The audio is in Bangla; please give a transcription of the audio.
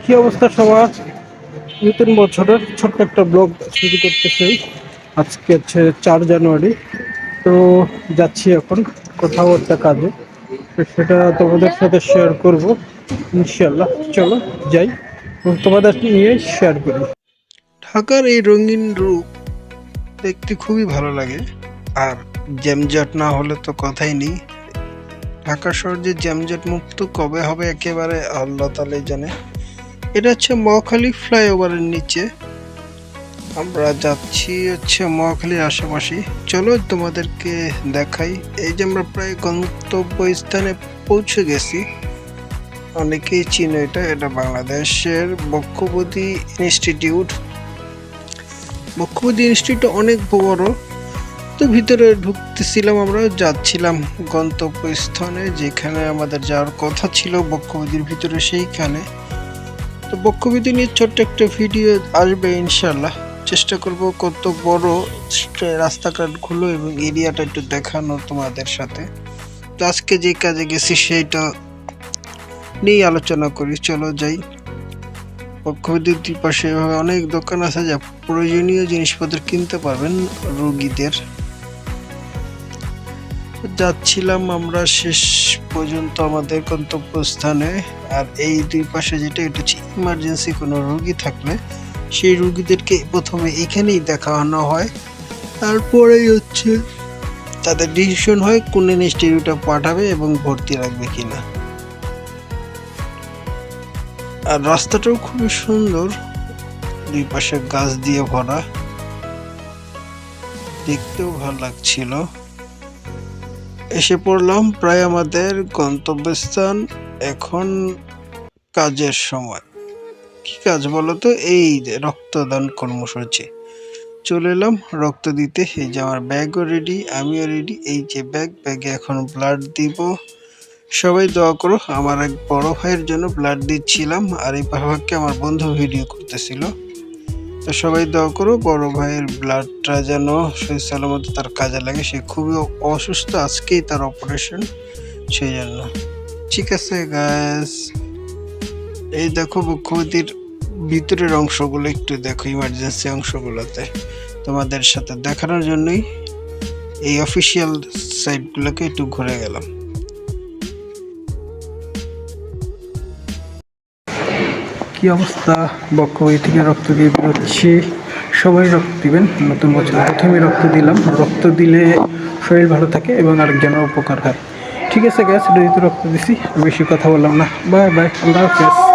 কি অবস্থা সবার? নতুন বছরের ছোট্ট একটা ব্লগ শুরু করতেছি। আজকে হচ্ছে 4 জানুয়ারি। তো যাচ্ছি এখন কোথাও একটা কাজে, তো সেটা তোমাদের সাথে শেয়ার করব ইনশাল্লাহ। চলো যাই এবং তোমাদের নিয়ে শেয়ার করি। ঢাকার এই রঙিন রূপ দেখতে খুবই ভালো লাগে, আর জ্যামজট না হলে তো কথাই নেই। ঢাকা শহর যে জ্যামজট মুক্ত কবে হবে একেবারে আল্লাহ তাআলাই জানে। এটা হচ্ছে মহাখালী ফ্লাইওভারের নিচে, আমরা যাচ্ছি হচ্ছে মহাখালীর আশেপাশে। চলো তোমাদেরকে দেখাই। এই যে আমরা প্রায় গন্তব্যস্থানে পৌঁছে গেছি। অনেকেই চিনো এটা, এটা বাংলাদেশের বক্ষপতি ইনস্টিটিউট। বক্ষপতি ইনস্টিটিউট অনেক বড়। তো ভিতরে ঢুকতেছিলাম, আমরা যাচ্ছিলাম গন্তব্যস্থানে যেখানে আমাদের যাওয়ার কথা ছিল বক্ষপতির ভিতরে, সেইখানে। তো বক্ষবিধি নিয়ে ছোট্ট একটা ভিডিও আসবে ইনশাল্লাহ। চেষ্টা করব কত বড় রাস্তাঘাটগুলো এবং এরিয়াটা একটু দেখানো তোমাদের সাথে। তো আজকে যে কাজে গেছি সেইটা নিয়ে আলোচনা করি। চলো যাই। বক্ষবিধির দুই পাশে অনেক দোকান আছে যা প্রয়োজনীয় জিনিসপত্র কিনতে পারবেন রোগীদের। যাচ্ছিলাম আমরা শেষ পর্যন্ত আমাদের গন্তব্যস্থানে। আর এই দুই পাশে যেটা, এটা হচ্ছে ইমার্জেন্সি কোনো রোগী থাকলে সেই রোগীদেরকে প্রথমে এখানেই দেখানো হয়, তারপরেই হচ্ছে তাদের ডিসিশন হয় কোন ইনস্টিটিউটে পাঠাবে এবং ভর্তি রাখবে কিনা। আর রাস্তাটাও খুবই সুন্দর, দুই পাশে গাছ দিয়ে ভরা, দেখতেও ভালো লাগছিল। এসে পড়লাম প্রায় আমাদের গন্তব্যস্থান। এখন কাজের সময়। কি কাজ বলতো? এই যে রক্তদান কর্মসূচি। চলে এলাম রক্ত দিতে। এই যে আমার ব্যাগও রেডি, আমিও রেডি। এই যে ব্যাগে এখন ব্লাড দিব। সবাই দোয়া করো। আমার এক বড় ভাইয়ের জন্য ব্লাড দিচ্ছিলাম, আর এই ভাইকে আমার বন্ধু ভিডিও করতেছিল। তো সবাই দোয়া করো বড় ভাইয়ের ব্লাডটা যেন সহি সালামত তার কাজে লাগে। সে খুবই অসুস্থ, আজকেই তার অপারেশন, সেই জন্য। ঠিক আছে গাইস, এই দেখো বক্ষপতির ভিতরের অংশগুলো একটু দেখো, ইমার্জেন্সি অংশগুলোতে তোমাদের সাথে দেখানোর জন্যই এই অফিসিয়াল সাইটগুলোকে একটু ঘুরে গেলাম। কি অবস্থা? বক্ষপতি থেকে রক্ত দিয়ে বেরোচ্ছি। সবাই রক্ত দিবেন, নতুন বছর প্রথমে রক্ত দিলাম। রক্ত দিলে শরীর ভালো থাকে এবং আরেকজনের উপকার হয়। ঠিক আছে গ্যাস, যদি রক্ত দিছি, বেশি কথা বললাম না। বাই বাই, আল্লাহ হাফেজ।